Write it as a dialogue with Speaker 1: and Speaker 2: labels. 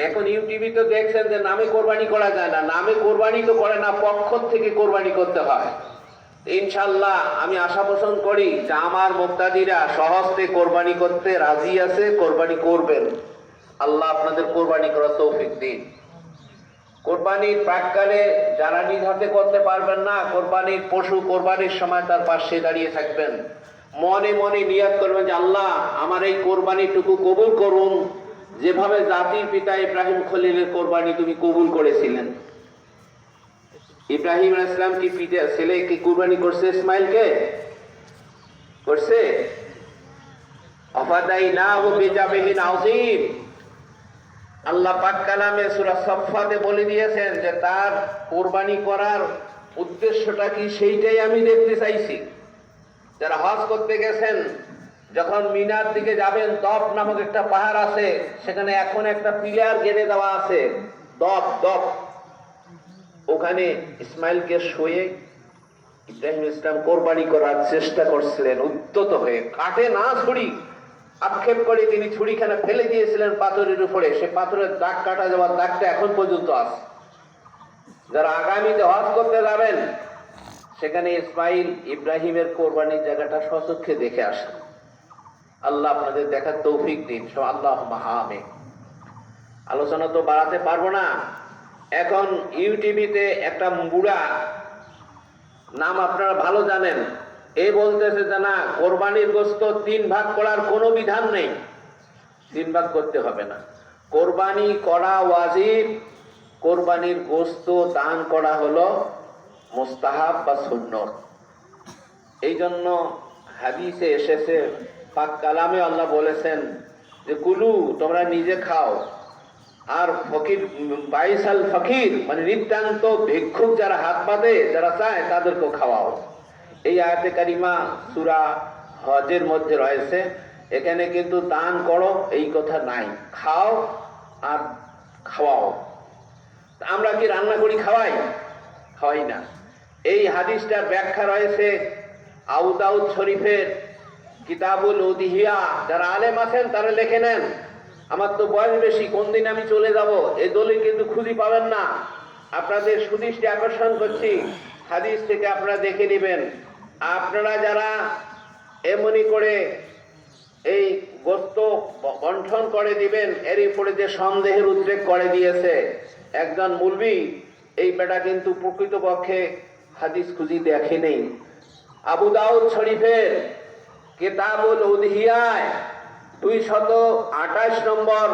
Speaker 1: এখন ইউটিউবে তো দেখছেন যে নামে কোরবানি করা যায় না, নামে কোরবানি তো করে না, পক্ষ থেকে কোরবানি করতে হয়। ইনশাল্লাহ আমি আশা পোষণ করি যে আমার মুক্তাদিরা সহজে কোরবানি করতে রাজি আছে, কোরবানি করবেন। আল্লাহ আপনাদের কোরবানি করার তৌফিক দিন। কোরবানির প্রাককালে যারা নিজ হাতে করতে পারবেন না, কোরবানির পশু কোরবানির সময় তার পাশে দাঁড়িয়ে থাকবেন। মনে মনে নিয়াত করবেন যে আল্লাহ আমার এই কোরবানিটুকু কবুল করুন, যেভাবে জাতির পিতা ইব্রাহিম খলিলের কোরবানি তুমি কবুল করেছিলেন। ইব্রাহিম আলাইহিস সালাম কি পিতা ছেলেকে কোরবানি করছে? ইসমাইলকে করছে? আফাদাইনাহু বিজাবিহিন আযীম। আল্লাহ পাক কালামে সূরা সাফফাতে বলে দিয়েছেন যে তার কোরবানি করার উদ্দেশ্যটা কি, সেইটাই আমি দেখতে চাইছি। যারা হজ করতে গেছেন, যখন মিনার দিকে যাবেন, দফ নামক একটা পাহাড় আছে, সেখানে এখন একটা পিলার গেড়ে দেওয়া আছে, দফ। ওখানে ইসমাইলকে শুয়ে ইব্রাহিম ইসলাম কোরবানি করার চেষ্টা করছিলেন উদ্যত হয়ে। কাটে না ছুরি, আক্ষেপ করে তিনি ছুরিখানা ফেলে দিয়েছিলেন পাথরের উপরে। সে পাথরের দাগ, কাটা যাওয়ার দাগটা এখন পর্যন্ত আছে। যারা আগামীতে হজ করতে যাবেন, সেখানে ইসমাইল ইব্রাহিমের কোরবানির জায়গাটা স্বচক্ষে দেখে আসেন। আল্লাহ আপনাদের দেখার তৌফিক দিন। আল্লাহুম্মা আমিন। আলোচনা তো বাড়াতে পারবো না। এখন ইউটিউবে একটা বুড়া, নাম আপনারা ভালো জানেন, এই বলতেছে যে না, কোরবানির গোশত 3 ভাগ করার কোনো বিধান নেই, 3 ভাগ করতে হবে না, কোরবানি করা ওয়াজিব, কোরবানির গোশত দান করা হলো মুস্তাহাব বা সুন্নত। এই জন্য হাদিসে এসেছে, পাক কালামে আল্লাহ বলেছেন যে কুলু, তোমরা নিজে খাও, আর ফকির বাইসাল ফকির মানে নিতান্ত ভিক্ষুক যারা হাত পাতে, যারা চায় তাদেরকেও খাওয়াও। এই আয়াতে কারিমা সূরা হজের মধ্যে রয়েছে। এখানে কিন্তু দান করো এই কথা নাই, খাও আর খাওয়াও। আমরা কি রান্না করি খাওয়াই? খাওয়াই না। এই হাদিসটার ব্যাখ্যা রয়েছে আবু দাউদ শরীফের কিতাবুল উদিহিয়া। যারা আলেম আছেন তারা লিখে নেন। আমার তো বয়স বেশি, কোন দিন আমি চলে যাব এই দলিল কিন্তু খুঁজে পাবেন না। আপনাদের সুদৃষ্টি আকর্ষণ করছি, হাদিস থেকে আপনারা দেখে নেবেন। আপনারা যারা এমনি করে এই গোশত বন্টন করে দিবেন, এর উপরে যে সন্দেহের উদ্রেক করে দিয়েছে একজন মুলবি, এই বেটা কিন্তু প্রকৃতপক্ষে হাদিস খুঁজি দেখে নেই। আবু দাউদ শরীফের কিতাবুল উদহিয়ায় 228 নম্বর